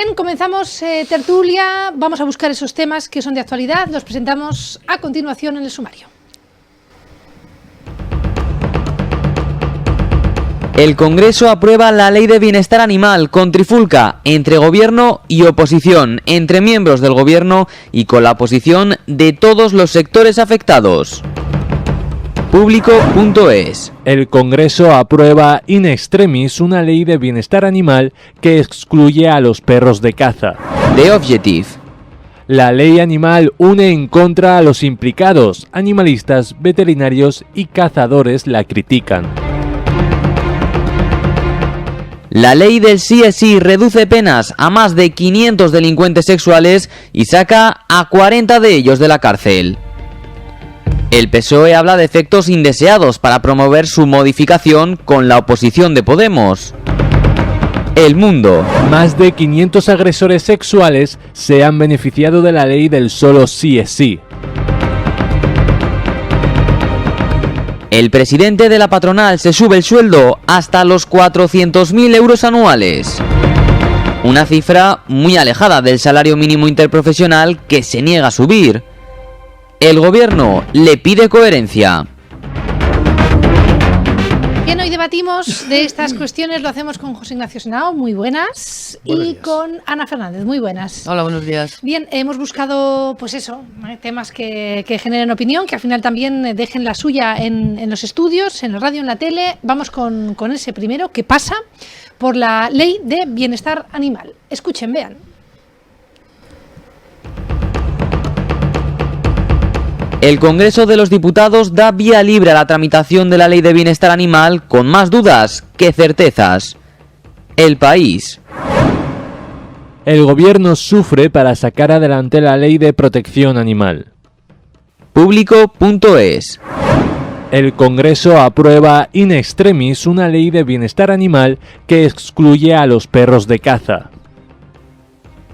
Bien, comenzamos tertulia, vamos a buscar esos temas que son de actualidad, los presentamos a continuación en el sumario. El Congreso aprueba la Ley de Bienestar Animal con trifulca entre Gobierno y oposición, entre miembros del Gobierno y con la oposición de todos los sectores afectados. Público.es. El Congreso aprueba in extremis una ley de bienestar animal que excluye a los perros de caza. The Objective. La ley animal une en contra a los implicados, animalistas, veterinarios y cazadores la critican. La ley del sí es sí reduce penas a más de 500 delincuentes sexuales y saca a 40 de ellos de la cárcel. El PSOE habla de efectos indeseados para promover su modificación con la oposición de Podemos. El Mundo. Más de 500 agresores sexuales se han beneficiado de la ley del solo sí es sí. El presidente de la patronal se sube el sueldo hasta los 400.000 euros anuales. Una cifra muy alejada del salario mínimo interprofesional que se niega a subir. El gobierno le pide coherencia. Bien, hoy debatimos de estas cuestiones, lo hacemos con José Ignacio Senao, muy buenas, y con Ana Fernández, muy buenas. Hola, buenos días. Bien, hemos buscado, pues eso, temas que generen opinión, que al final también dejen la suya en los estudios, en la radio, en la tele. Vamos con ese primero, que pasa por la Ley de Bienestar Animal. Escuchen, vean. El Congreso de los Diputados da vía libre a la tramitación de la Ley de Bienestar Animal con más dudas que certezas. El País. El gobierno sufre para sacar adelante la ley de protección animal. Público.es. El Congreso aprueba in extremis una ley de bienestar animal que excluye a los perros de caza.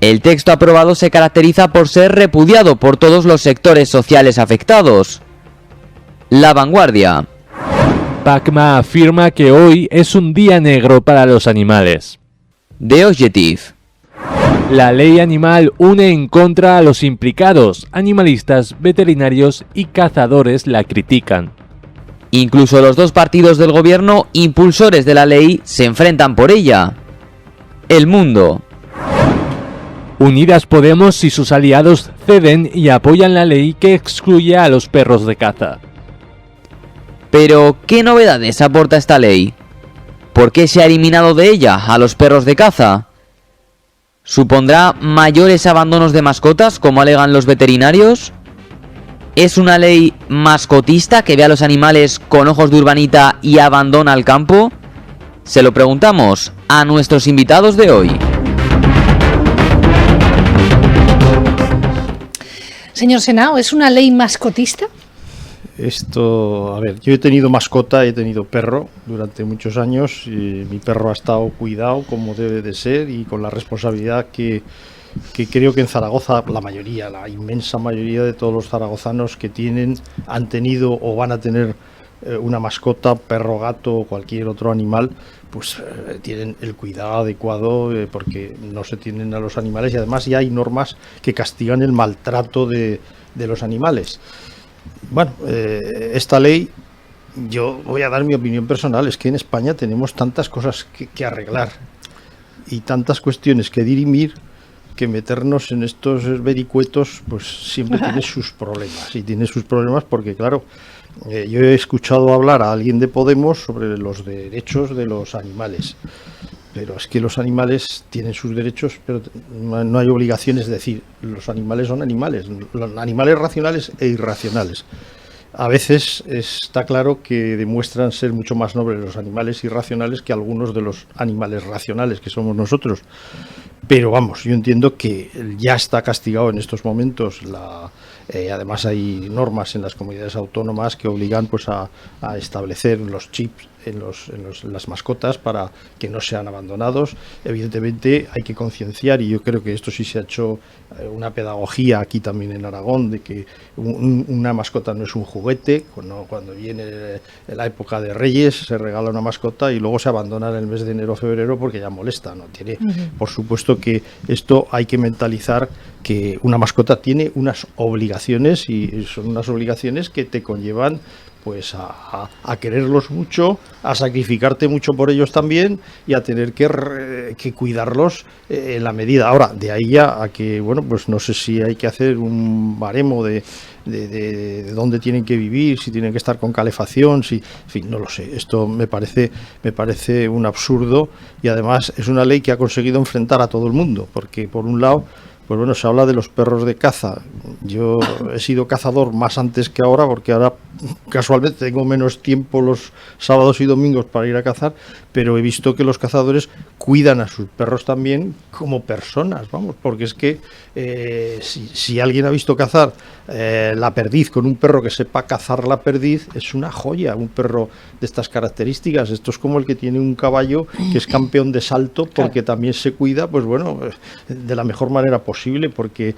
El texto aprobado se caracteriza por ser repudiado por todos los sectores sociales afectados. La Vanguardia. Pacma afirma que hoy es un día negro para los animales. The Objective. La ley animal une en contra a los implicados, animalistas, veterinarios y cazadores la critican. Incluso los dos partidos del gobierno, impulsores de la ley, se enfrentan por ella. El Mundo. Unidas Podemos y sus aliados ceden y apoyan la ley que excluye a los perros de caza. Pero, ¿qué novedades aporta esta ley? ¿Por qué se ha eliminado de ella a los perros de caza? ¿Supondrá mayores abandonos de mascotas, como alegan los veterinarios? ¿Es una ley mascotista que ve a los animales con ojos de urbanita y abandona el campo? Se lo preguntamos a nuestros invitados de hoy. Señor Senao, ¿es una ley mascotista? Esto, a ver, yo he tenido mascota, he tenido perro durante muchos años y mi perro ha estado cuidado como debe de ser y con la responsabilidad que creo que en Zaragoza la mayoría, la inmensa mayoría de todos los zaragozanos que han tenido o van a tener una mascota, perro, gato o cualquier otro animal, pues tienen el cuidado adecuado porque no se tienen a los animales y además ya hay normas que castigan el maltrato de los animales. Bueno, esta ley, yo voy a dar mi opinión personal, es que en España tenemos tantas cosas que arreglar y tantas cuestiones que dirimir que meternos en estos vericuetos pues siempre tiene sus problemas y tiene sus problemas porque claro, yo he escuchado hablar a alguien de Podemos sobre los derechos de los animales, pero es que los animales tienen sus derechos, pero no hay obligaciones de decir, los animales son animales racionales e irracionales. A veces está claro que demuestran ser mucho más nobles los animales irracionales que algunos de los animales racionales que somos nosotros. Pero vamos, yo entiendo que ya está castigado en estos momentos. Además hay normas en las comunidades autónomas que obligan pues a establecer los chips en las mascotas para que no sean abandonados. Evidentemente hay que concienciar, y yo creo que esto sí se ha hecho una pedagogía aquí también en Aragón, de que una mascota no es un juguete. Cuando viene la época de Reyes se regala una mascota y luego se abandona en el mes de enero o febrero porque ya molesta, ¿no? Por supuesto que esto hay que mentalizar, que una mascota tiene unas obligaciones, y son unas obligaciones que te conllevan pues a quererlos mucho, a sacrificarte mucho por ellos también, y a tener que cuidarlos en la medida. Ahora, de ahí ya a que, bueno, pues no sé si hay que hacer un baremo de dónde tienen que vivir, si tienen que estar con calefacción, en fin, no lo sé. Esto me parece un absurdo, y además es una ley que ha conseguido enfrentar a todo el mundo, porque por un lado, pues bueno, se habla de los perros de caza. Yo he sido cazador más antes que ahora, porque ahora casualmente tengo menos tiempo los sábados y domingos para ir a cazar, pero he visto que los cazadores cuidan a sus perros también como personas, vamos, porque es que si alguien ha visto cazar la perdiz con un perro que sepa cazar la perdiz, es una joya, un perro de estas características. Esto es como el que tiene un caballo que es campeón de salto, porque también se cuida, pues bueno, de la mejor manera posible, porque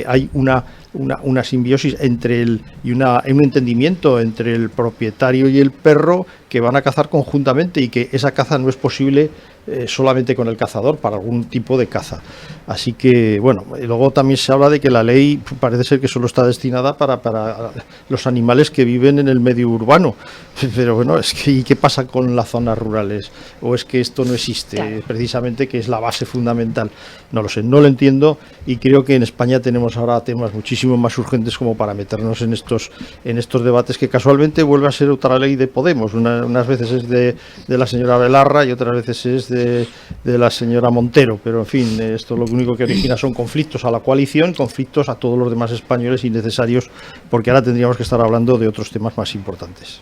hay una simbiosis entre un entendimiento entre el propietario y el perro, que van a cazar conjuntamente, y que esa caza no es posible solamente con el cazador para algún tipo de caza. Así que, bueno, y luego también se habla de que la ley parece ser que solo está destinada para los animales que viven en el medio urbano. Pero bueno, es que ¿y qué pasa con las zonas rurales? ¿O es que esto no existe, precisamente, que es la base fundamental? No lo sé, no lo entiendo, y creo que en España tenemos ahora temas muchísimo más urgentes como para meternos en estos debates, que casualmente vuelve a ser otra ley de Podemos. Unas veces es de la señora Belarra y otras veces es de la señora Montero, pero en fin, esto lo único que origina son conflictos a la coalición, conflictos a todos los demás españoles innecesarios, porque ahora tendríamos que estar hablando de otros temas más importantes.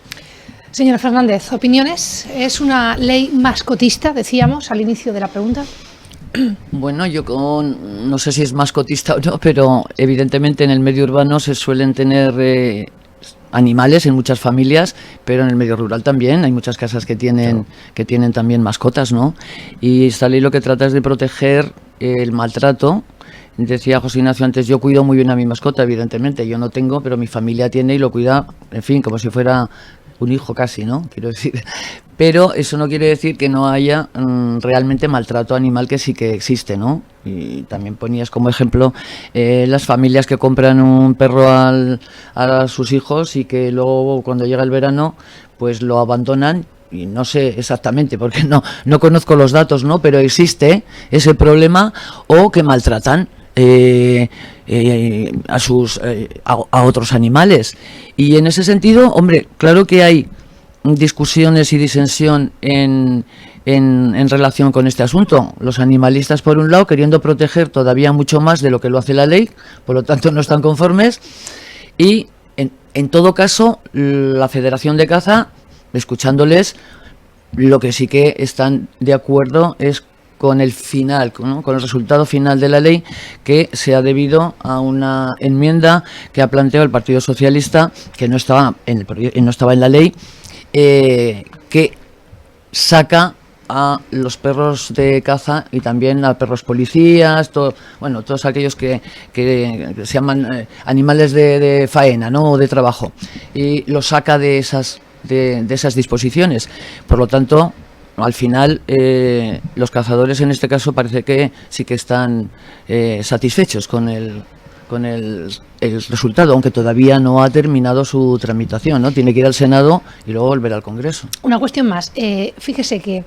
Señora Fernández, ¿opiniones? ¿Es una ley mascotista, decíamos al inicio de la pregunta? Bueno, yo no sé si es mascotista o no, pero evidentemente en el medio urbano se suelen tener animales en muchas familias, pero en el medio rural también hay muchas casas que tienen también mascotas, ¿no? Y esta ley lo que trata es de proteger el maltrato. Decía José Ignacio antes, yo cuido muy bien a mi mascota, evidentemente, yo no tengo, pero mi familia tiene y lo cuida, en fin, como si fuera un hijo casi, ¿no? Quiero decir, pero eso no quiere decir que no haya realmente maltrato animal, que sí que existe, ¿no? Y también ponías como ejemplo las familias que compran un perro a sus hijos y que luego cuando llega el verano pues lo abandonan. Y no sé exactamente, porque no conozco los datos, ¿no? Pero existe ese problema, o que maltratan a otros animales. Y en ese sentido, hombre, claro que hay discusiones y disensión en relación con este asunto. Los animalistas, por un lado, queriendo proteger todavía mucho más de lo que lo hace la ley, por lo tanto no están conformes, y en todo caso la Federación de Caza, escuchándoles, lo que sí que están de acuerdo es con el final, ¿no? Con el resultado final de la ley, que se ha debido a una enmienda que ha planteado el Partido Socialista, que no estaba en la ley, que saca a los perros de caza y también a perros policías, todos aquellos que se llaman animales de faena, ¿no? O de trabajo, y los saca de esas disposiciones. Por lo tanto, al final los cazadores en este caso parece que sí que están satisfechos con el resultado, aunque todavía no ha terminado su tramitación, ¿no? Tiene que ir al Senado y luego volver al Congreso. Una cuestión más. Fíjese que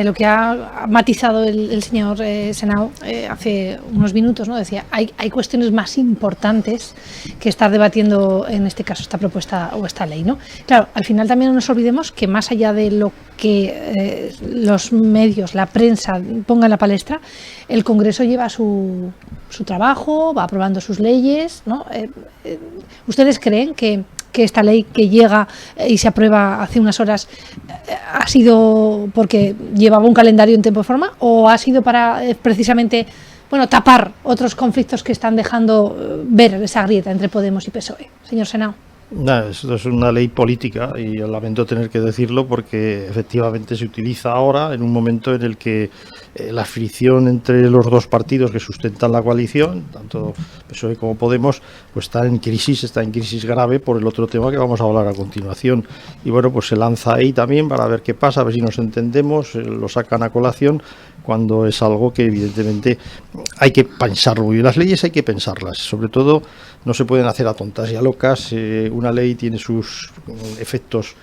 lo que ha matizado el señor Senado hace unos minutos, ¿no? Decía, hay cuestiones más importantes que estar debatiendo en este caso esta propuesta o esta ley, ¿no? Claro, al final también no nos olvidemos que más allá de lo que los medios, la prensa ponga en la palestra, el Congreso lleva su trabajo, va aprobando sus leyes, ¿no? ¿Ustedes creen que esta ley que llega y se aprueba hace unas horas ha sido porque llevaba un calendario en tiempo y forma, o ha sido para precisamente tapar otros conflictos que están dejando ver esa grieta entre Podemos y PSOE? Señor Senado. Esto es una ley política y lamento tener que decirlo porque efectivamente se utiliza ahora en un momento en el que la fricción entre los dos partidos que sustentan la coalición, tanto PSOE como Podemos, pues está en crisis grave por el otro tema que vamos a hablar a continuación. Y bueno, pues se lanza ahí también para ver qué pasa, a ver si nos entendemos, lo sacan a colación cuando es algo que evidentemente hay que pensarlo. Y las leyes hay que pensarlas, sobre todo no se pueden hacer a tontas y a locas. Una ley tiene sus efectos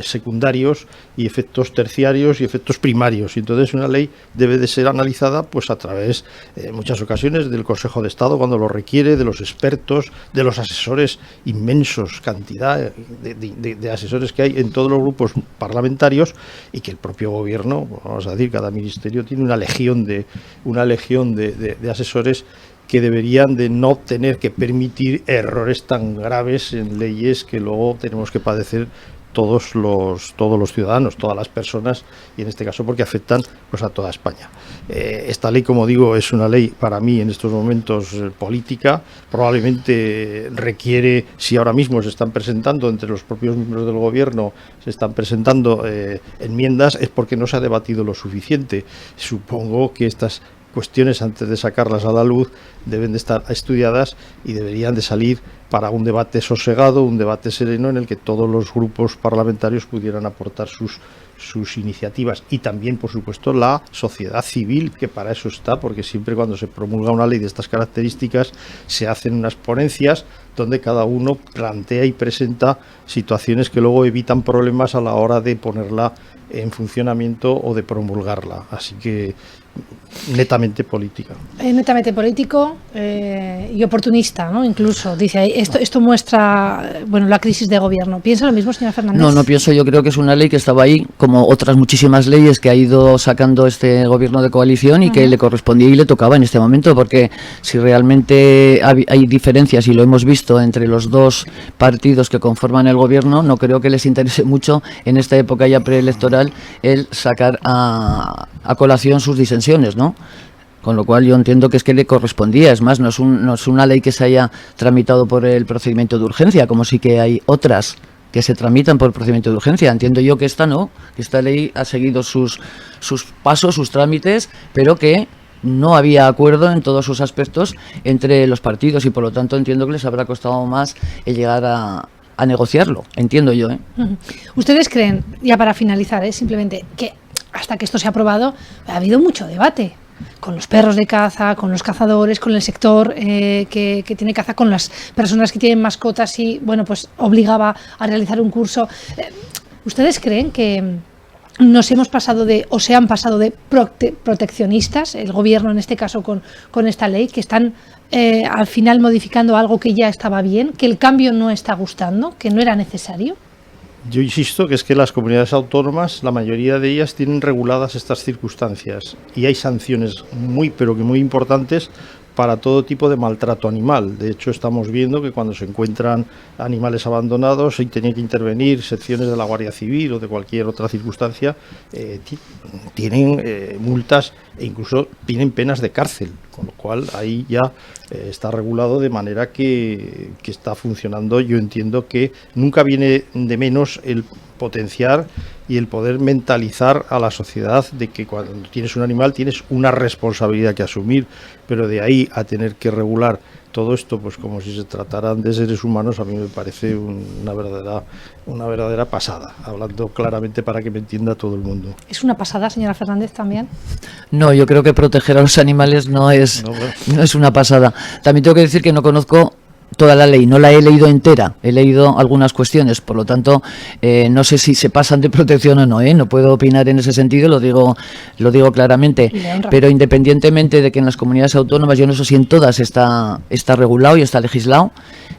secundarios y efectos terciarios y efectos primarios, y entonces una ley debe de ser analizada pues a través, en muchas ocasiones, del Consejo de Estado cuando lo requiere, de los expertos, de los asesores, inmensos cantidad de asesores que hay en todos los grupos parlamentarios, y que el propio gobierno, vamos a decir, cada ministerio tiene una legión de asesores que deberían de no tener que permitir errores tan graves en leyes que luego tenemos que padecer todos los ciudadanos, todas las personas, y en este caso porque afectan pues a toda España. Esta ley, como digo, es una ley para mí en estos momentos política. Probablemente requiere, si ahora mismo se están presentando entre los propios miembros del gobierno, se están presentando enmiendas, es porque no se ha debatido lo suficiente. Supongo que estas cuestiones, antes de sacarlas a la luz, deben de estar estudiadas y deberían de salir para un debate sosegado, un debate sereno en el que todos los grupos parlamentarios pudieran aportar sus iniciativas, y también, por supuesto, la sociedad civil, que para eso está, porque siempre cuando se promulga una ley de estas características se hacen unas ponencias donde cada uno plantea y presenta situaciones que luego evitan problemas a la hora de ponerla en funcionamiento o de promulgarla. Así que netamente política. Netamente político y oportunista, ¿no? Incluso, dice, esto muestra, bueno, la crisis de gobierno. ¿Piensa lo mismo, señora Fernández? No pienso. Yo creo que es una ley que estaba ahí, como otras muchísimas leyes que ha ido sacando este gobierno de coalición y que le correspondía y le tocaba en este momento, porque si realmente hay diferencias, y lo hemos visto, entre los dos partidos que conforman el gobierno, no creo que les interese mucho en esta época ya preelectoral el sacar a colación sus disensiones, ¿no? Con lo cual yo entiendo que es que le correspondía. Es más, no es una ley que se haya tramitado por el procedimiento de urgencia, como sí que hay otras que se tramitan por procedimiento de urgencia. Entiendo yo que esta no, que esta ley ha seguido sus pasos, sus trámites, pero que no había acuerdo en todos sus aspectos entre los partidos, y por lo tanto entiendo que les habrá costado más el llegar a negociarlo, entiendo yo. ¿Ustedes creen, ya para finalizar, simplemente que hasta que esto se ha aprobado ha habido mucho debate con los perros de caza, con los cazadores, con el sector que tiene caza, con las personas que tienen mascotas, y bueno, pues obligaba a realizar un curso? ¿Ustedes creen que nos hemos pasado o se han pasado de proteccionistas, el gobierno en este caso con esta ley, que están al final modificando algo que ya estaba bien, que el cambio no está gustando, que no era necesario? Yo insisto que es que las comunidades autónomas, la mayoría de ellas tienen reguladas estas circunstancias, y hay sanciones pero que muy importantes para todo tipo de maltrato animal. De hecho, estamos viendo que cuando se encuentran animales abandonados y tienen que intervenir secciones de la Guardia Civil o de cualquier otra circunstancia, tienen multas e incluso tienen penas de cárcel, con lo cual ahí ya está regulado de manera que está funcionando. Yo entiendo que nunca viene de menos el potenciar y el poder mentalizar a la sociedad de que cuando tienes un animal tienes una responsabilidad que asumir, pero de ahí a tener que regular todo esto pues como si se trataran de seres humanos, a mí me parece una verdadera pasada, hablando claramente para que me entienda todo el mundo. ¿Es una pasada, señora Fernández, también? No, yo creo que proteger a los animales no es una pasada. También tengo que decir que no conozco toda la ley, no la he leído entera, he leído algunas cuestiones, por lo tanto no sé si se pasan de protección o no, no puedo opinar en ese sentido, lo digo claramente, pero independientemente de que en las comunidades autónomas, yo no sé si en todas está regulado y está legislado.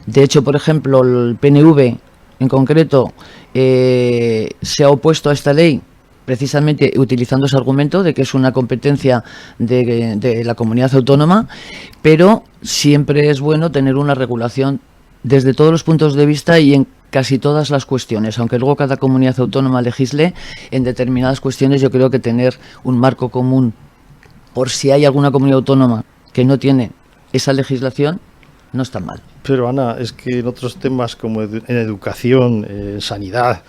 De hecho, por ejemplo, el PNV en concreto se ha opuesto a esta ley precisamente utilizando ese argumento de que es una competencia de la comunidad autónoma, pero siempre es bueno tener una regulación desde todos los puntos de vista y en casi todas las cuestiones, aunque luego cada comunidad autónoma legisle en determinadas cuestiones. Yo creo que tener un marco común, por si hay alguna comunidad autónoma que no tiene esa legislación, no está mal. Pero Ana, es que en otros temas como en educación, sanidad,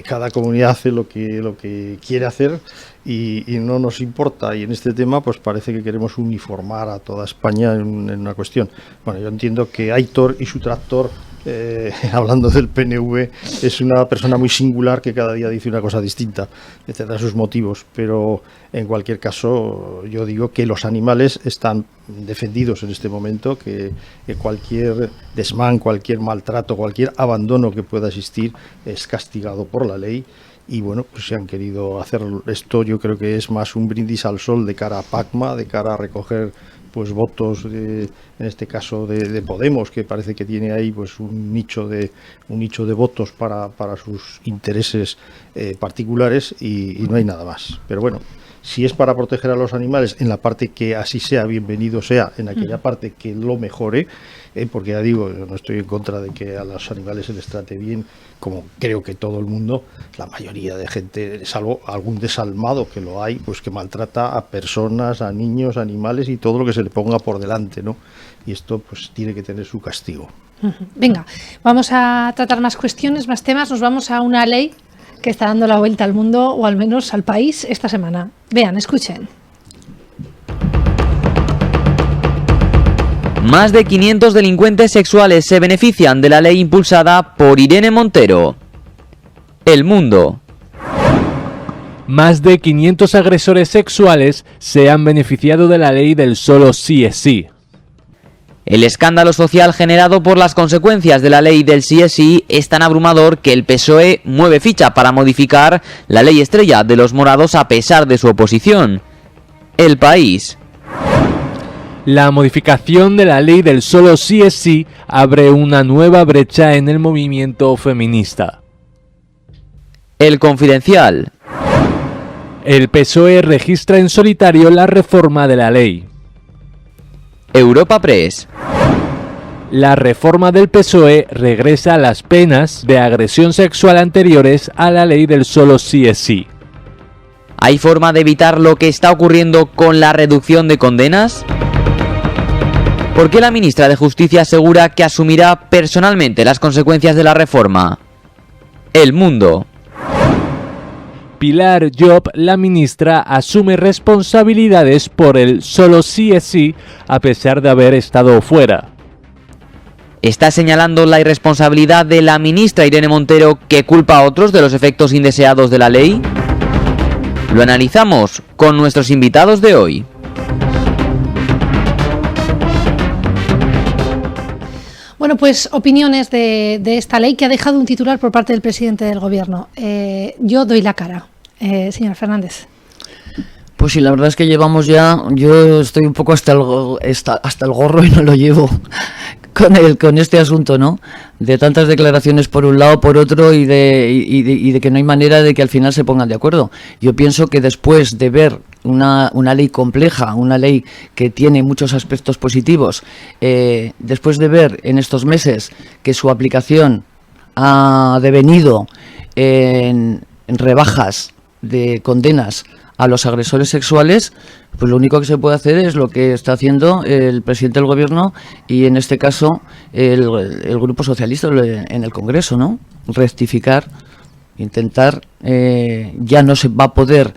cada comunidad hace lo que quiere hacer y no nos importa. Y en este tema pues parece que queremos uniformar a toda España en una cuestión. Bueno, yo entiendo que Aitor y su tractor, hablando del PNV, es una persona muy singular que cada día dice una cosa distinta, tendrá sus motivos, pero en cualquier caso yo digo que los animales están defendidos en este momento, que cualquier desmán, cualquier maltrato, cualquier abandono que pueda existir es castigado por la ley. Y bueno, pues si han querido hacer esto, yo creo que es más un brindis al sol de cara a Pacma, de cara a recoger pues votos en este caso de Podemos, que parece que tiene ahí pues un nicho de votos para sus intereses particulares y no hay nada más. Pero bueno, si es para proteger a los animales en la parte que así sea, bienvenido sea, en aquella parte que lo mejore, porque ya digo, yo no estoy en contra de que a los animales se les trate bien, como creo que todo el mundo, la mayoría de gente, salvo algún desalmado que lo hay, pues que maltrata a personas, a niños, a animales y todo lo que se le ponga por delante, ¿no? Y esto pues tiene que tener su castigo. Venga, vamos a tratar más cuestiones, más temas. Nos vamos a una ley que está dando la vuelta al mundo, o al menos al país, esta semana. Vean, escuchen. Más de 500 delincuentes sexuales se benefician de la ley impulsada por Irene Montero. El Mundo. Más de 500 agresores sexuales se han beneficiado de la ley del solo sí es sí. El escándalo social generado por las consecuencias de la ley del sí es sí es tan abrumador que el PSOE mueve ficha para modificar la ley estrella de los morados a pesar de su oposición. El País. La modificación de la ley del solo sí es sí abre una nueva brecha en el movimiento feminista. El Confidencial. El PSOE registra en solitario la reforma de la ley. Europa Press. La reforma del PSOE regresa a las penas de agresión sexual anteriores a la ley del solo sí es sí. ¿Hay forma de evitar lo que está ocurriendo con la reducción de condenas? ¿Por qué la ministra de Justicia asegura que asumirá personalmente las consecuencias de la reforma? El Mundo. Pilar Llop, la ministra, asume responsabilidades por el solo sí es sí a pesar de haber estado fuera. ¿Está señalando la irresponsabilidad de la ministra Irene Montero que culpa a otros de los efectos indeseados de la ley? Lo analizamos con nuestros invitados de hoy. Bueno, pues opiniones de esta ley que ha dejado un titular por parte del presidente del gobierno. Yo doy la cara. Señor Fernández. Pues sí, la verdad es que llevamos ya, yo estoy un poco hasta el gorro y no lo llevo con este asunto, ¿no? De tantas declaraciones por un lado, por otro y de que no hay manera de que al final se pongan de acuerdo. Yo pienso que después de ver una ley compleja, una ley que tiene muchos aspectos positivos, después de ver en estos meses que su aplicación ha devenido en rebajas de condenas a los agresores sexuales, pues lo único que se puede hacer es lo que está haciendo el presidente del gobierno y en este caso el Grupo Socialista en el Congreso, ¿no? Rectificar, intentar, ya no se va a poder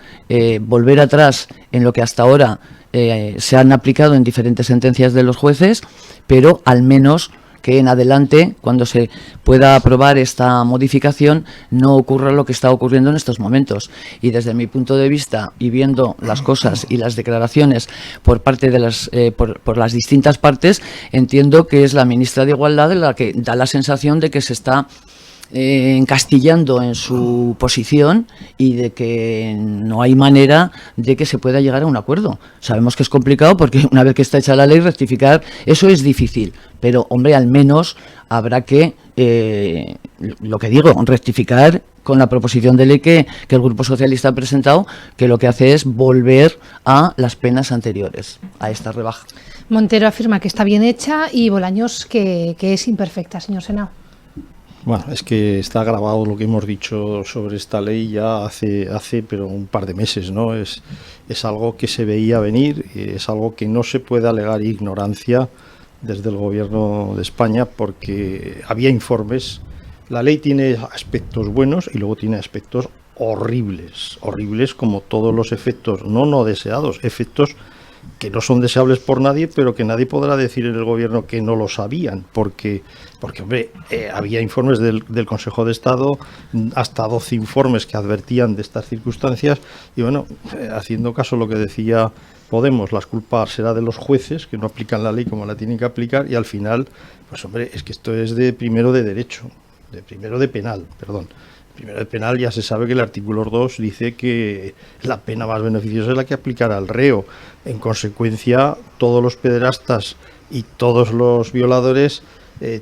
volver atrás en lo que hasta ahora se han aplicado en diferentes sentencias de los jueces, pero al menos que en adelante, cuando se pueda aprobar esta modificación, no ocurra lo que está ocurriendo en estos momentos. Y desde mi punto de vista, y viendo las cosas y las declaraciones por parte de por las distintas partes, entiendo que es la ministra de Igualdad la que da la sensación de que se está encastillando en su posición y de que no hay manera de que se pueda llegar a un acuerdo. Sabemos que es complicado porque una vez que está hecha la ley, rectificar eso es difícil, pero hombre, al menos habrá que, lo que digo, rectificar con la proposición de ley que el Grupo Socialista ha presentado, que lo que hace es volver a las penas anteriores, a esta rebaja. Montero afirma que está bien hecha y Bolaños que es imperfecta, señor Senado. Bueno, es que está grabado lo que hemos dicho sobre esta ley ya hace pero un par de meses, ¿no? Es algo que se veía venir, es algo que no se puede alegar ignorancia desde el gobierno de España, porque había informes. La ley tiene aspectos buenos y luego tiene aspectos horribles, horribles como todos los efectos no deseados, efectos que no son deseables por nadie, pero que nadie podrá decir en el gobierno que no lo sabían, porque hombre, había informes del Consejo de Estado, hasta 12 informes que advertían de estas circunstancias, y bueno, haciendo caso a lo que decía Podemos, las culpas será de los jueces, que no aplican la ley como la tienen que aplicar, y al final, pues hombre, es que esto es de primero de penal. Primero de penal ya se sabe que el artículo 2 dice que la pena más beneficiosa es la que aplicará al reo. En consecuencia, todos los pederastas y todos los violadores,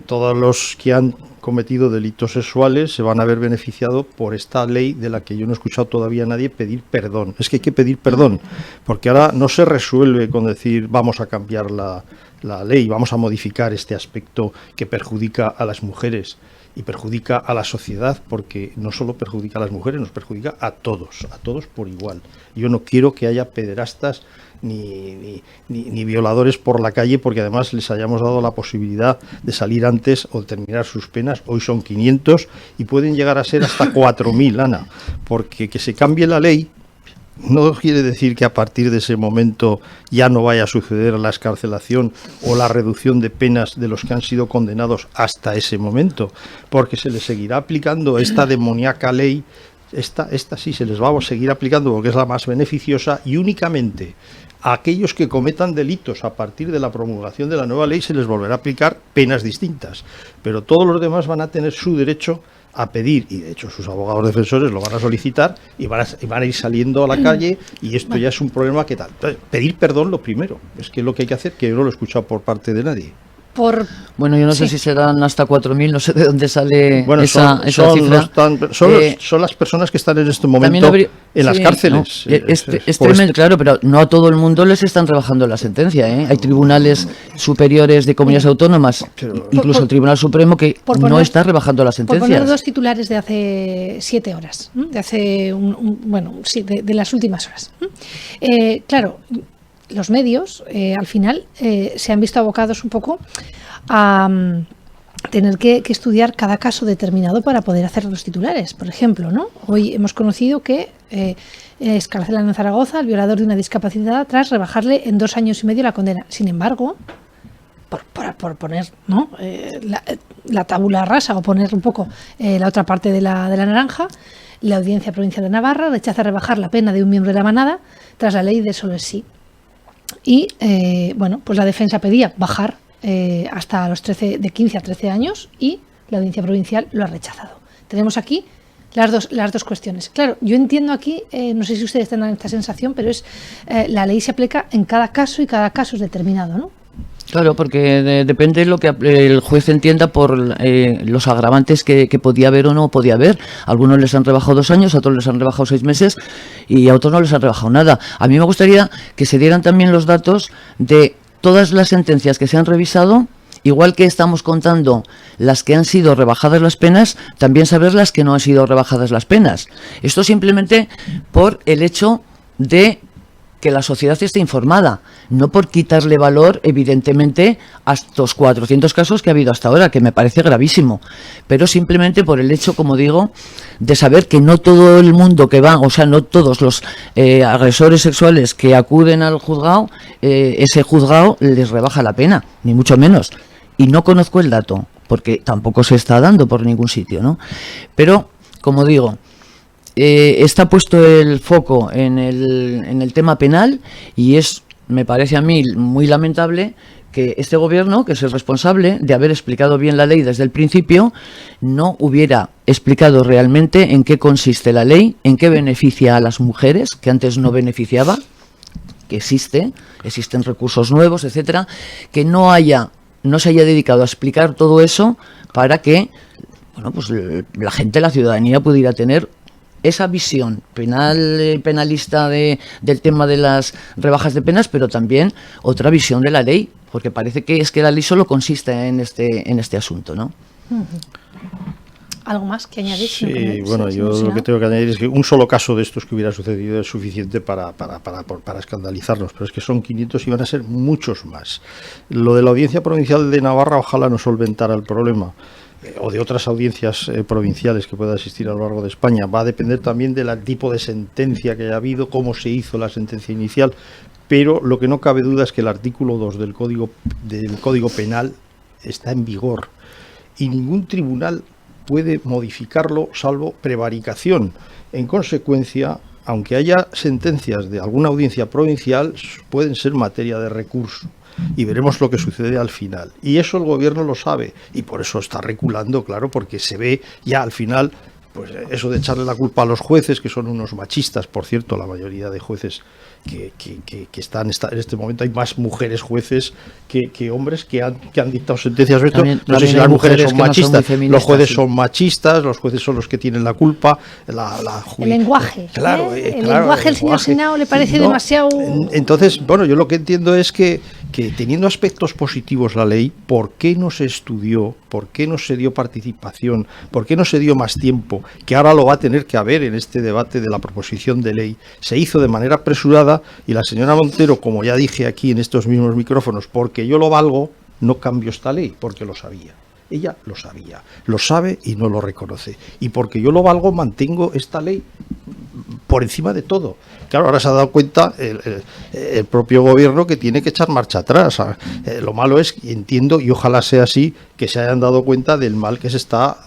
todos los que han cometido delitos sexuales se van a ver beneficiados por esta ley, de la que yo no he escuchado todavía a nadie pedir perdón. Es que hay que pedir perdón, porque ahora no se resuelve con decir vamos a cambiar la ley, vamos a modificar este aspecto que perjudica a las mujeres y perjudica a la sociedad, porque no solo perjudica a las mujeres, nos perjudica a todos por igual. Yo no quiero que haya pederastas ni violadores por la calle, porque además les hayamos dado la posibilidad de salir antes o de terminar sus penas. Hoy son 500 y pueden llegar a ser hasta 4.000, Ana, porque que se cambie la ley no quiere decir que a partir de ese momento ya no vaya a suceder la excarcelación o la reducción de penas de los que han sido condenados hasta ese momento, porque se les seguirá aplicando esta demoníaca ley. Esta sí se les va a seguir aplicando porque es la más beneficiosa, y únicamente a aquellos que cometan delitos a partir de la promulgación de la nueva ley se les volverá a aplicar penas distintas, pero todos los demás van a tener su derecho a pedir, y de hecho sus abogados defensores lo van a solicitar y van a ir saliendo a la calle, y esto ya es un problema. ¿Qué tal? Entonces, pedir perdón lo primero, es que lo que hay que hacer, que yo no lo he escuchado por parte de nadie. Bueno, yo no sé si serán hasta 4.000, no sé de dónde sale esa cifra. Son las personas que están en este momento en las cárceles. No, es tremendo, claro, pero no a todo el mundo les están rebajando la sentencia, ¿eh? Hay tribunales superiores de comunidades autónomas, incluso el Tribunal Supremo, que no está rebajando las sentencias. Por poner dos titulares de hace 7 horas, de hace, de las últimas horas. Claro, los medios, al final, se han visto abocados un poco a tener que estudiar cada caso determinado para poder hacer los titulares. Por ejemplo, ¿no? Hoy hemos conocido que excarcelan en Zaragoza al violador de una discapacidad tras rebajarle en 2 años y medio la condena. Sin embargo, por poner, ¿no?, la tabula rasa, o poner un poco la otra parte de la naranja, la Audiencia Provincial de Navarra rechaza rebajar la pena de un miembro de la manada tras la ley de solo es sí. Y pues la defensa pedía bajar hasta los 15 a 13 años, y la Audiencia Provincial lo ha rechazado. Tenemos aquí las dos cuestiones. Claro, yo entiendo aquí, no sé si ustedes tendrán esta sensación, pero la ley se aplica en cada caso y cada caso es determinado, ¿no? Claro, porque depende de lo que el juez entienda por los agravantes que podía haber o no podía haber. A algunos les han rebajado 2 años, a otros les han rebajado 6 meses y a otros no les han rebajado nada. A mí me gustaría que se dieran también los datos de todas las sentencias que se han revisado, igual que estamos contando las que han sido rebajadas las penas, también saber las que no han sido rebajadas las penas. Esto simplemente por el hecho de que la sociedad esté informada, no por quitarle valor, evidentemente, a estos 400 casos que ha habido hasta ahora, que me parece gravísimo, pero simplemente por el hecho, como digo, de saber que no todo el mundo que va, o sea, no todos los agresores sexuales que acuden al juzgado, ese juzgado les rebaja la pena, ni mucho menos. Y no conozco el dato, porque tampoco se está dando por ningún sitio, ¿no? Pero, como digo, está puesto el foco en el tema penal, y me parece a mí muy lamentable que este gobierno, que es el responsable de haber explicado bien la ley desde el principio, no hubiera explicado realmente en qué consiste la ley, en qué beneficia a las mujeres, que antes no beneficiaba, que existen recursos nuevos, etcétera, que no se haya dedicado a explicar todo eso para que, bueno, pues la gente, la ciudadanía, pudiera tener esa visión penalista del tema de las rebajas de penas, pero también otra visión de la ley, porque parece que la ley solo consiste en este asunto, ¿no? ¿Algo más que añadir? Sí, bueno, yo lo que tengo que añadir es que un solo caso de estos que hubiera sucedido es suficiente para escandalizarnos, pero es que son 500 y van a ser muchos más. Lo de la Audiencia Provincial de Navarra ojalá no solventara el problema, o de otras audiencias provinciales que pueda existir a lo largo de España. Va a depender también del tipo de sentencia que haya habido, cómo se hizo la sentencia inicial, pero lo que no cabe duda es que el artículo 2 del Código Penal está en vigor y ningún tribunal puede modificarlo salvo prevaricación. En consecuencia, aunque haya sentencias de alguna audiencia provincial, pueden ser materia de recurso. Y veremos lo que sucede al final. Y eso el gobierno lo sabe y por eso está reculando, claro, porque se ve ya al final, pues eso de echarle la culpa a los jueces, que son unos machistas, por cierto, la mayoría de jueces que están en este momento, hay más mujeres jueces que hombres que han dictado sentencias. No sé si las mujeres son machistas, los jueces son machistas, los jueces son los que tienen la culpa. El lenguaje, claro, el lenguaje del señor Senao le parece demasiado... Entonces, bueno, yo lo que entiendo es que teniendo aspectos positivos la ley, ¿por qué no se estudió? ¿Por qué no se dio participación? ¿Por qué no se dio más tiempo? Que ahora lo va a tener que haber en este debate de la proposición de ley. Se hizo de manera apresurada y la señora Montero, como ya dije aquí en estos mismos micrófonos, porque yo lo valgo, no cambio esta ley, porque lo sabía. Ella lo sabía, lo sabe y no lo reconoce. Y porque yo lo valgo, mantengo esta ley por encima de todo. Claro, ahora se ha dado cuenta el propio gobierno que tiene que echar marcha atrás. Lo malo es, entiendo, y ojalá sea así, que se hayan dado cuenta del mal que se está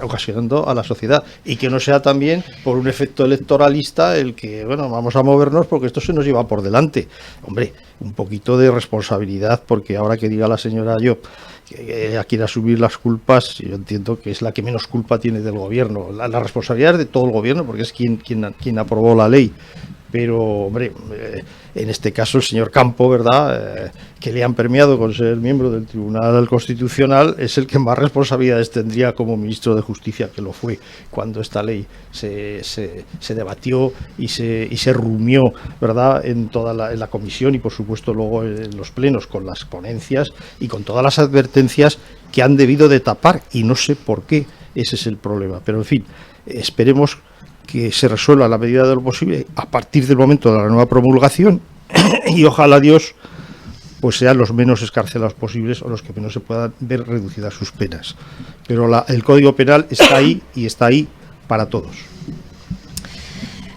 ocasionando a la sociedad y que no sea también por un efecto electoralista el que, bueno, vamos a movernos porque esto se nos lleva por delante. Hombre, un poquito de responsabilidad, porque ahora que diga la señora Llop que quiere asumir las culpas, yo entiendo que es la que menos culpa tiene del gobierno. La responsabilidad es de todo el gobierno porque es quien aprobó la ley. Pero, hombre, en este caso el señor Campo, ¿verdad?, que le han premiado con ser miembro del Tribunal Constitucional, es el que más responsabilidades tendría como ministro de Justicia, que lo fue cuando esta ley se debatió y se rumió, ¿verdad?, en la comisión y, por supuesto, luego en los plenos con las ponencias y con todas las advertencias que han debido de tapar, y no sé por qué, ese es el problema. Pero, en fin, esperemos que se resuelva a la medida de lo posible a partir del momento de la nueva promulgación y ojalá Dios pues sean los menos escarcelados posibles o los que menos se puedan ver reducidas sus penas. Pero el Código Penal está ahí y está ahí para todos.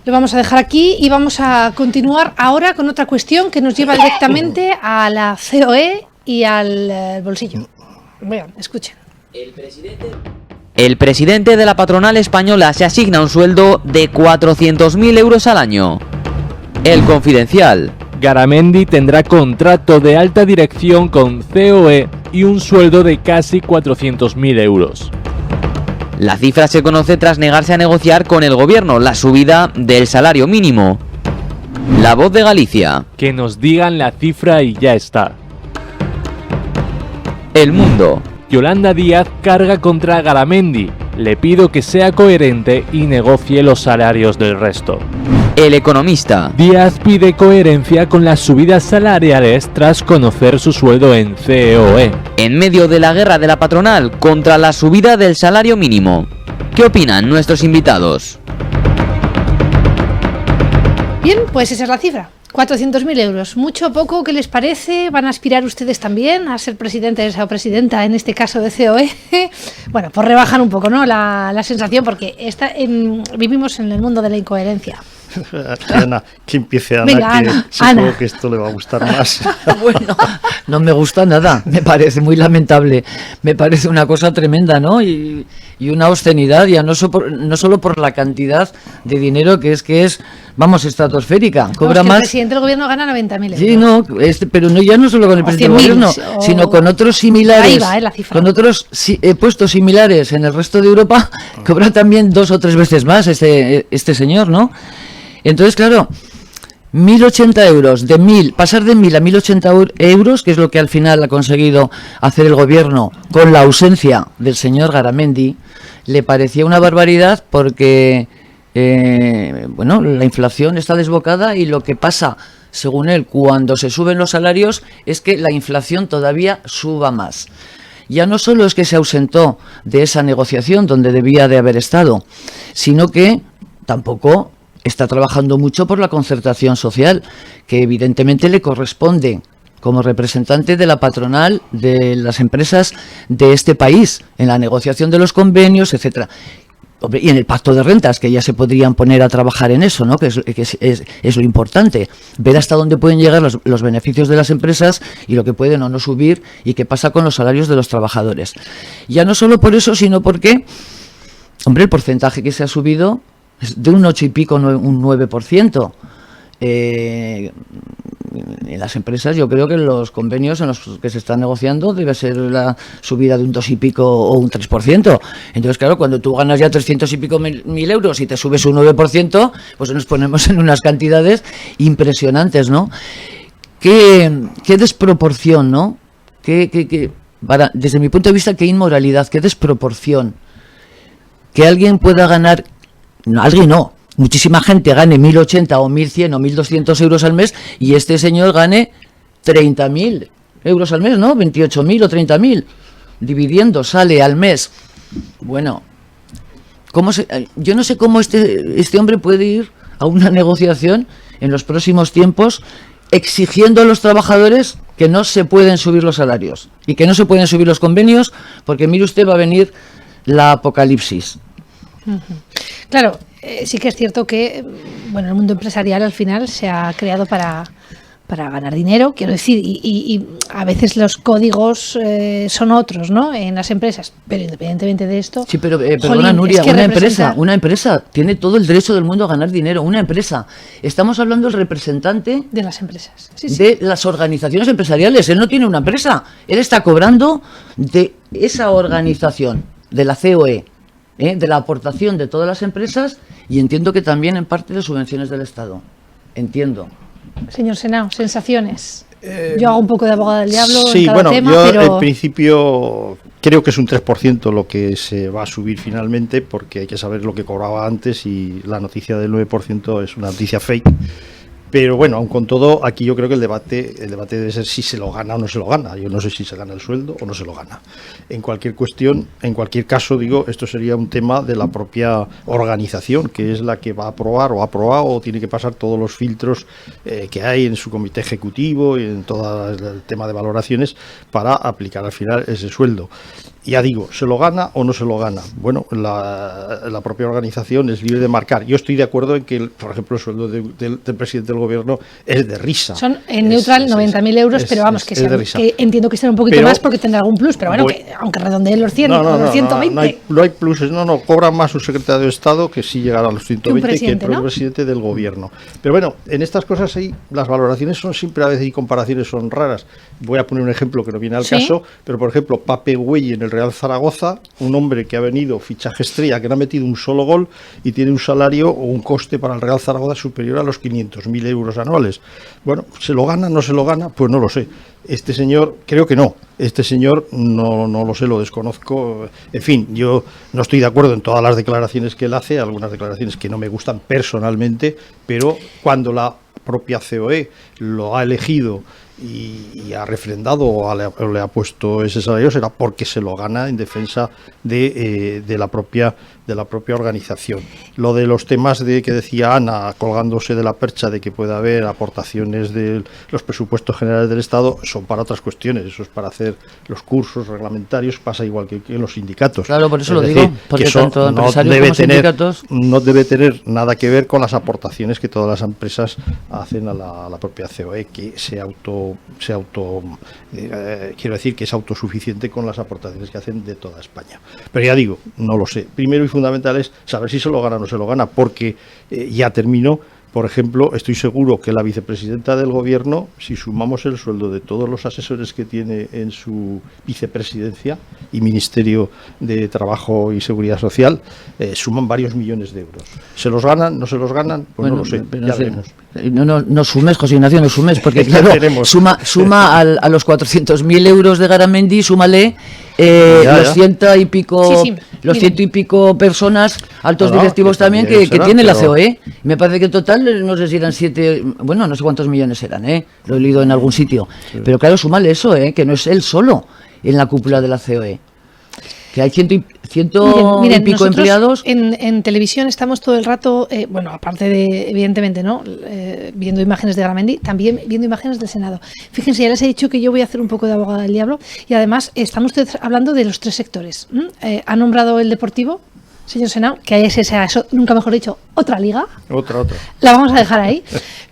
Lo vamos a dejar aquí y vamos a continuar ahora con otra cuestión que nos lleva directamente a la COE y al bolsillo. Vean, escuchen. El presidente de la patronal española se asigna un sueldo de 400.000 euros al año. El Confidencial. Garamendi tendrá contrato de alta dirección con COE y un sueldo de casi 400.000 euros. La cifra se conoce tras negarse a negociar con el gobierno la subida del salario mínimo. La Voz de Galicia. Que nos digan la cifra y ya está. El Mundo. Yolanda Díaz carga contra Garamendi. Le pido que sea coherente y negocie los salarios del resto. El Economista. Díaz pide coherencia con las subidas salariales tras conocer su sueldo en COE. En medio de la guerra de la patronal contra la subida del salario mínimo. ¿Qué opinan nuestros invitados? Bien, pues esa es la cifra. 400.000 euros. ¿Mucho o poco? ¿Qué les parece? ¿Van a aspirar ustedes también a ser presidentes o presidenta, en este caso de COE? Bueno, pues rebajan un poco, ¿no?, la sensación, porque vivimos en el mundo de la incoherencia. Ana, que empiece Ana. Venga, que Ana, supongo Ana. que esto le va a gustar más. Bueno, no me gusta nada, me parece muy lamentable, me parece una cosa tremenda, ¿no? Y una obscenidad, ya no solo por la cantidad de dinero que es, vamos, estratosférica. Cobra más. El presidente del gobierno gana 90.000 euros. Sí, no, pero ya no solo con el presidente del gobierno, sino con otros similares, Ahí va, la cifra. con otros puestos similares en el resto de Europa, cobra también 2 o 3 veces más este señor, ¿no? Entonces, claro, 1.080 euros, pasar de 1.000 a 1.080 euros, que es lo que al final ha conseguido hacer el gobierno con la ausencia del señor Garamendi, le parecía una barbaridad porque, bueno, la inflación está desbocada y lo que pasa, según él, cuando se suben los salarios es que la inflación todavía suba más. ya no solo es que se ausentó de esa negociación donde debía de haber estado, sino que tampoco está trabajando mucho por la concertación social, que evidentemente le corresponde como representante de la patronal de las empresas de este país, en la negociación de los convenios, etcétera. Hombre, y en el pacto de rentas, que ya se podrían poner a trabajar en eso, ¿no? Que es lo importante, ver hasta dónde pueden llegar los beneficios de las empresas y lo que pueden o no subir y qué pasa con los salarios de los trabajadores. Ya no solo por eso, sino porque, hombre, el porcentaje que se ha subido es de un 8 y pico, un 9%. En las empresas yo creo que en los convenios en los que se están negociando debe ser la subida de un 2 y pico o un 3%. Entonces, claro, cuando tú ganas ya 300 y pico mil euros y te subes un 9%, pues nos ponemos en unas cantidades impresionantes, ¿no? Qué desproporción, ¿no? Desde mi punto de vista, qué inmoralidad, qué desproporción. Que alguien pueda ganar, no, alguien no, muchísima gente gane 1.080 o 1.100 o 1.200 euros al mes y este señor gane 30.000 euros al mes, ¿no? 28.000 o 30.000. Dividiendo, sale al mes. Bueno, yo no sé cómo este hombre puede ir a una negociación en los próximos tiempos exigiendo a los trabajadores que no se pueden subir los salarios y que no se pueden subir los convenios, porque mire usted, va a venir la apocalipsis. Claro, sí que es cierto que bueno, el mundo empresarial al final se ha creado para ganar dinero, quiero decir, y a veces los códigos son otros, ¿no? En las empresas, pero independientemente de esto... Sí, pero perdona, Nuria, es que una empresa tiene todo el derecho del mundo a ganar dinero, una empresa. Estamos hablando del representante... De las empresas. Sí, de las organizaciones empresariales. Él no tiene una empresa, él está cobrando de esa organización, de la COE, de la aportación de todas las empresas y entiendo que también en parte de subvenciones del Estado. Entiendo. Señor Senao, sensaciones. Yo hago un poco de abogada del diablo sí, en cada bueno, tema, yo pero... en principio creo que es un 3% lo que se va a subir finalmente, porque hay que saber lo que cobraba antes y la noticia del 9% es una noticia fake. Pero bueno, aun con todo, aquí yo creo que el debate debe ser si se lo gana o no se lo gana. Yo no sé si se gana el sueldo o no se lo gana. En cualquier cuestión, en cualquier caso, digo, esto sería un tema de la propia organización, que es la que va a aprobar o ha aprobado o tiene que pasar todos los filtros que hay en su comité ejecutivo y en todo el tema de valoraciones para aplicar al final ese sueldo. Ya digo, ¿se lo gana o no se lo gana? Bueno, la propia organización es libre de marcar. Yo estoy de acuerdo en que, por ejemplo, el sueldo del presidente del gobierno es de risa. Son en neutral 90.000 euros, pero vamos, que entiendo que será un poquito más porque tendrá algún plus, pero bueno, que aunque redondeen los 100 o los 120. No hay pluses, cobra más un secretario de Estado que sí llegará a los 120 que el propio presidente del gobierno. Pero bueno, en estas cosas ahí las valoraciones son siempre a veces y comparaciones son raras. Voy a poner un ejemplo que no viene al caso, pero por ejemplo, Pape Güell en el Real Zaragoza, un hombre que ha venido fichaje estrella, que no ha metido un solo gol y tiene un salario o un coste para el Real Zaragoza superior a los 500.000 euros anuales. Bueno, ¿se lo gana? ¿No se lo gana? Pues no lo sé. Este señor, creo que no. Este señor no lo sé, lo desconozco. En fin, yo no estoy de acuerdo en todas las declaraciones que él hace, algunas declaraciones que no me gustan personalmente, pero cuando la propia COE lo ha elegido y ha refrendado o le ha puesto ese salario, será porque se lo gana en defensa de la propia organización. Lo de los temas de que decía Ana, colgándose de la percha de que pueda haber aportaciones de los presupuestos generales del Estado, son para otras cuestiones. Eso es para hacer los cursos reglamentarios, pasa igual que en los sindicatos. Claro, por eso lo digo, porque tanto empresarios como sindicatos no debe tener nada que ver con las aportaciones que todas las empresas hacen a la propia COE, que quiero decir que es autosuficiente con las aportaciones que hacen de toda España. Pero ya digo, no lo sé. Primero y fundamental es saber si se lo gana o no se lo gana, porque ya terminó. Por ejemplo, estoy seguro que la vicepresidenta del gobierno, si sumamos el sueldo de todos los asesores que tiene en su vicepresidencia y Ministerio de Trabajo y Seguridad Social, suman varios millones de euros. ¿Se los ganan? ¿No se los ganan? Pues bueno, no lo sé, ya veremos. No sumes, José Ignacio, no sumes, porque claro, suma a los 400.000 euros de Garamendi, súmale los ciento y pico personas, altos directivos también que tiene la COE. Me parece que en total, no sé si eran 7, no sé cuántos millones eran, lo he leído en algún sitio. Sí. Pero claro, súmale eso, que no es él solo. en la cúpula de la COE. Que hay ciento y pico nosotros empleados. En televisión estamos todo el rato, bueno, aparte de, evidentemente, ¿no? Viendo imágenes de Garamendi, también viendo imágenes del Senado. Fíjense, ya les he dicho que yo voy a hacer un poco de abogada del diablo y además están ustedes hablando de los tres sectores. Ha nombrado el deportivo, señor Senado, que es esa, nunca mejor dicho, otra liga. Otra. La vamos a dejar ahí.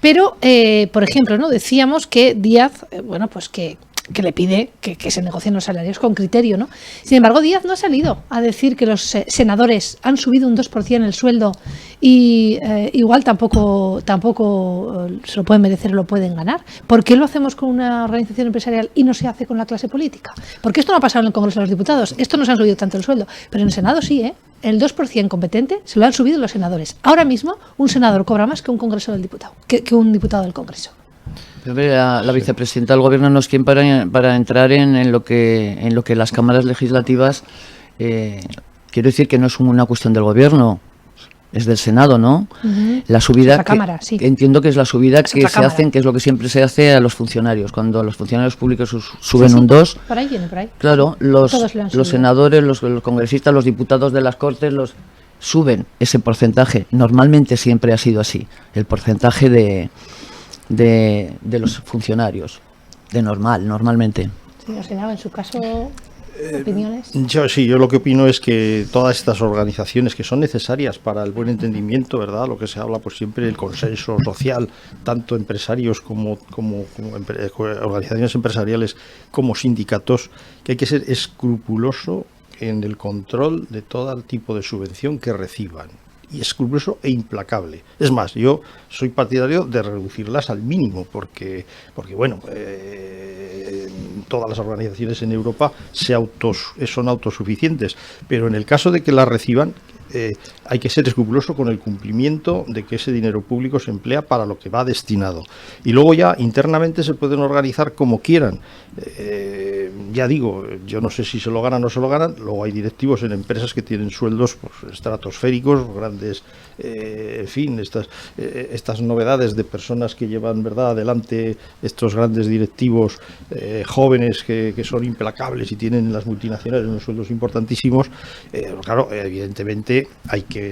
Pero, por ejemplo, ¿no? Decíamos que Díaz, bueno, pues que le pide que se negocien los salarios con criterio, ¿no? Sin embargo, Díaz no ha salido a decir que los senadores han subido un 2% el sueldo y igual tampoco se lo pueden merecer o lo pueden ganar. ¿Por qué lo hacemos con una organización empresarial y no se hace con la clase política? Porque esto no ha pasado en el Congreso de los Diputados. Esto no se han subido tanto el sueldo, pero en el Senado sí, ¿eh? El 2% competente se lo han subido los senadores. Ahora mismo un senador cobra más que un Congreso del Diputado, que un diputado del Congreso. La vicepresidenta del Gobierno no es quien para entrar en lo que las cámaras legislativas, quiero decir que no es una cuestión del Gobierno, es del Senado, ¿no? La subida, la Cámara, sí. Entiendo que es la subida que se Cámara. hacen, que es lo que siempre se hace a los funcionarios, cuando los funcionarios públicos suben un 2. Por ahí viene, por ahí. Claro, Todos le han subido. los senadores, los congresistas, los diputados de las Cortes, suben ese porcentaje. Normalmente siempre ha sido así, el porcentaje de los funcionarios, normalmente. Señor Senado, en su caso, opiniones. Yo lo que opino es que todas estas organizaciones que son necesarias para el buen entendimiento, ¿verdad? Lo que se habla pues siempre el consenso social, tanto empresarios como organizaciones empresariales como sindicatos, que hay que ser escrupuloso en el control de todo tipo de subvención que reciban. Y escrupuloso e implacable. Es más, yo soy partidario de reducirlas al mínimo, porque bueno, todas las organizaciones en Europa son autosuficientes, pero en el caso de que las reciban, hay que ser escrupuloso con el cumplimiento de que ese dinero público se emplea para lo que va destinado. Y luego ya internamente se pueden organizar como quieran. Ya digo, yo no sé si se lo ganan o no se lo ganan. Luego hay directivos en empresas que tienen sueldos pues, estratosféricos, grandes, en fin, estas novedades de personas que llevan, ¿verdad?, adelante estos grandes directivos jóvenes que son implacables y tienen en las multinacionales unos sueldos importantísimos. Claro, evidentemente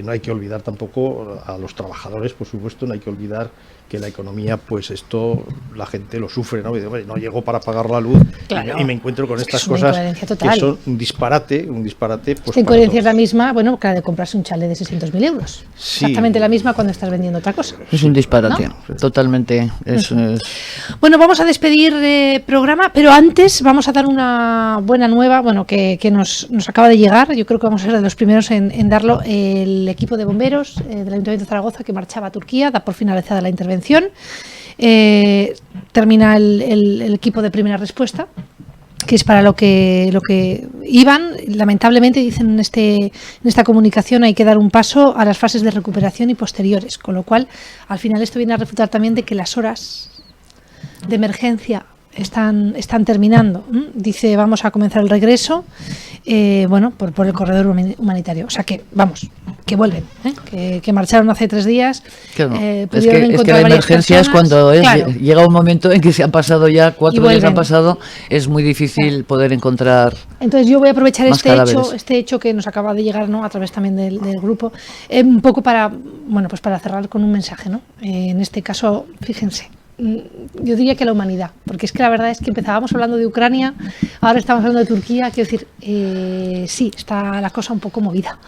no hay que olvidar tampoco a los trabajadores, por supuesto, no hay que olvidar que la economía, pues esto la gente lo sufre, ¿no? Y digo, no llego para pagar la luz, claro, y me encuentro con estas cosas que son un disparate. Pues, la incoherencia es la misma, bueno, que la de comprarse un chalet de 600.000 euros. Sí. Exactamente la misma cuando estás vendiendo otra cosa. Es un disparate, ¿no? Totalmente. Bueno, vamos a despedir programa, pero antes vamos a dar una buena nueva, bueno, que nos acaba de llegar. Yo creo que vamos a ser de los primeros en darlo. El equipo de bomberos del Ayuntamiento de Zaragoza, que marchaba a Turquía, da por finalizada la intervención. Termina el equipo de primera respuesta, que es para lo que iban. Lamentablemente, dicen en esta comunicación, hay que dar un paso a las fases de recuperación y posteriores, con lo cual al final esto viene a refutar también de que las horas de emergencia están terminando. Dice, vamos a comenzar el regreso, bueno, por el corredor humanitario. O sea que, vamos, que vuelven, que marcharon hace 3 días. Claro. Es que la emergencia es cuando llega un momento en que se han pasado ya 4 días, han pasado, es muy difícil poder encontrar. Entonces yo voy a aprovechar este hecho que nos acaba de llegar, ¿no?, a través también del grupo, un poco para cerrar con un mensaje, ¿no? En este caso, fíjense, yo diría que la humanidad, porque es que la verdad es que empezábamos hablando de Ucrania, ahora estamos hablando de Turquía, quiero decir, sí, está la cosa un poco movida,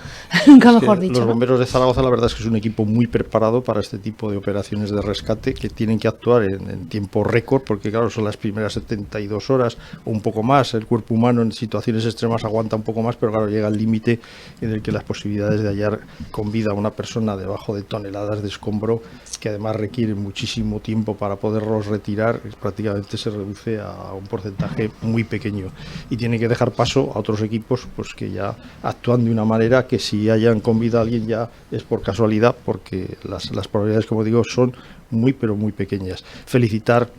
nunca mejor dicho. Los bomberos de Zaragoza, la verdad es que es un equipo muy preparado para este tipo de operaciones de rescate, que tienen que actuar en tiempo récord, porque claro, son las primeras 72 horas o un poco más. El cuerpo humano en situaciones extremas aguanta un poco más, pero claro, llega el límite en el que las posibilidades de hallar con vida a una persona debajo de toneladas de escombro, que además requieren muchísimo tiempo para poderlos retirar, prácticamente se reduce a un porcentaje muy pequeño, y tiene que dejar paso a otros equipos pues que ya actúan de una manera que si hayan con vida a alguien ya es por casualidad, porque las probabilidades, como digo, son muy pero muy pequeñas. Felicitar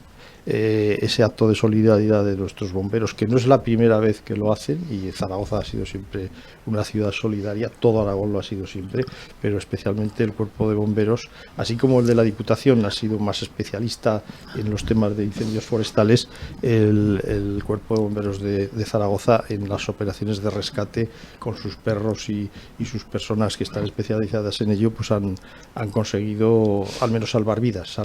ese acto de solidaridad de nuestros bomberos, que no es la primera vez que lo hacen, y Zaragoza ha sido siempre una ciudad solidaria, todo Aragón lo ha sido siempre, pero especialmente el cuerpo de bomberos, así como el de la Diputación ha sido más especialista en los temas de incendios forestales, el cuerpo de bomberos de Zaragoza en las operaciones de rescate con sus perros y sus personas que están especializadas en ello, pues han conseguido al menos salvar vidas,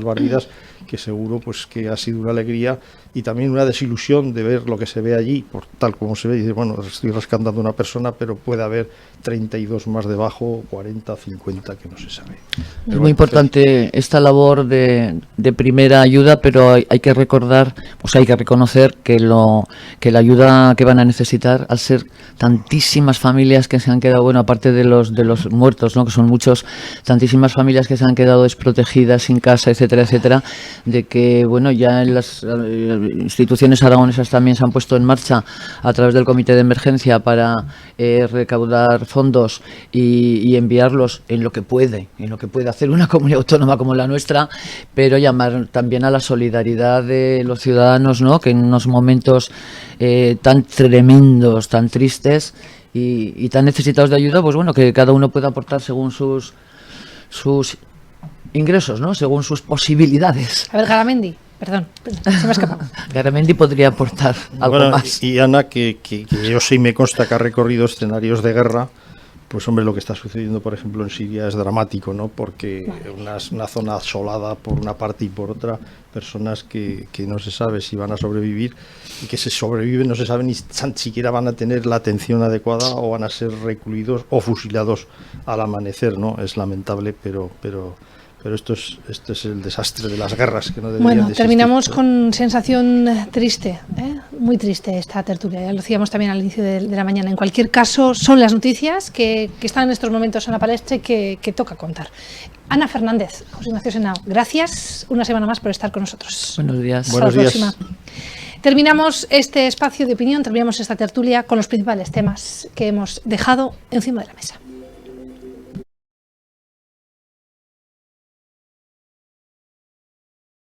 que seguro pues que ha sido una alegría y también una desilusión de ver lo que se ve allí, por tal como se ve, y dice, bueno, estoy rescatando a una persona, pero puede haber 32 más debajo, 40, 50, que no se sabe. Es muy importante esta labor de primera ayuda, pero hay que recordar, o sea, hay que reconocer que la ayuda que van a necesitar, al ser tantísimas familias que se han quedado, bueno, aparte de los muertos, ¿no?, que son muchos, tantísimas familias que se han quedado desprotegidas, sin casa, etcétera, etcétera, de que, bueno, ya en las instituciones aragonesas también se han puesto en marcha a través del comité de emergencia para recaudar fondos y enviarlos en lo que puede hacer una comunidad autónoma como la nuestra, pero llamar también a la solidaridad de los ciudadanos, ¿no?, que en unos momentos tan tremendos, tan tristes y tan necesitados de ayuda, pues bueno, que cada uno pueda aportar según sus ingresos, ¿no?, según sus posibilidades. A ver, Garamendi, perdón, se me ha escapado. Garamendi podría aportar algo más. Y Ana, que yo sí me consta que ha recorrido escenarios de guerra, pues hombre, lo que está sucediendo, por ejemplo, en Siria es dramático, ¿no? Porque una zona asolada por una parte y por otra, personas que no se sabe si van a sobrevivir, y que si sobreviven no se sabe ni siquiera van a tener la atención adecuada o van a ser recluidos o fusilados al amanecer, ¿no? Es lamentable, pero esto es el desastre de las guerras que no deberían Bueno, de existir. terminamos con sensación triste, muy triste esta tertulia, ya lo decíamos también al inicio de la mañana. En cualquier caso, son las noticias que están en estos momentos en la palestra y que toca contar. Ana Fernández, José Ignacio Senao, gracias una semana más por estar con nosotros. Buenos días. Hasta la próxima. Terminamos este espacio de opinión, terminamos esta tertulia con los principales temas que hemos dejado encima de la mesa.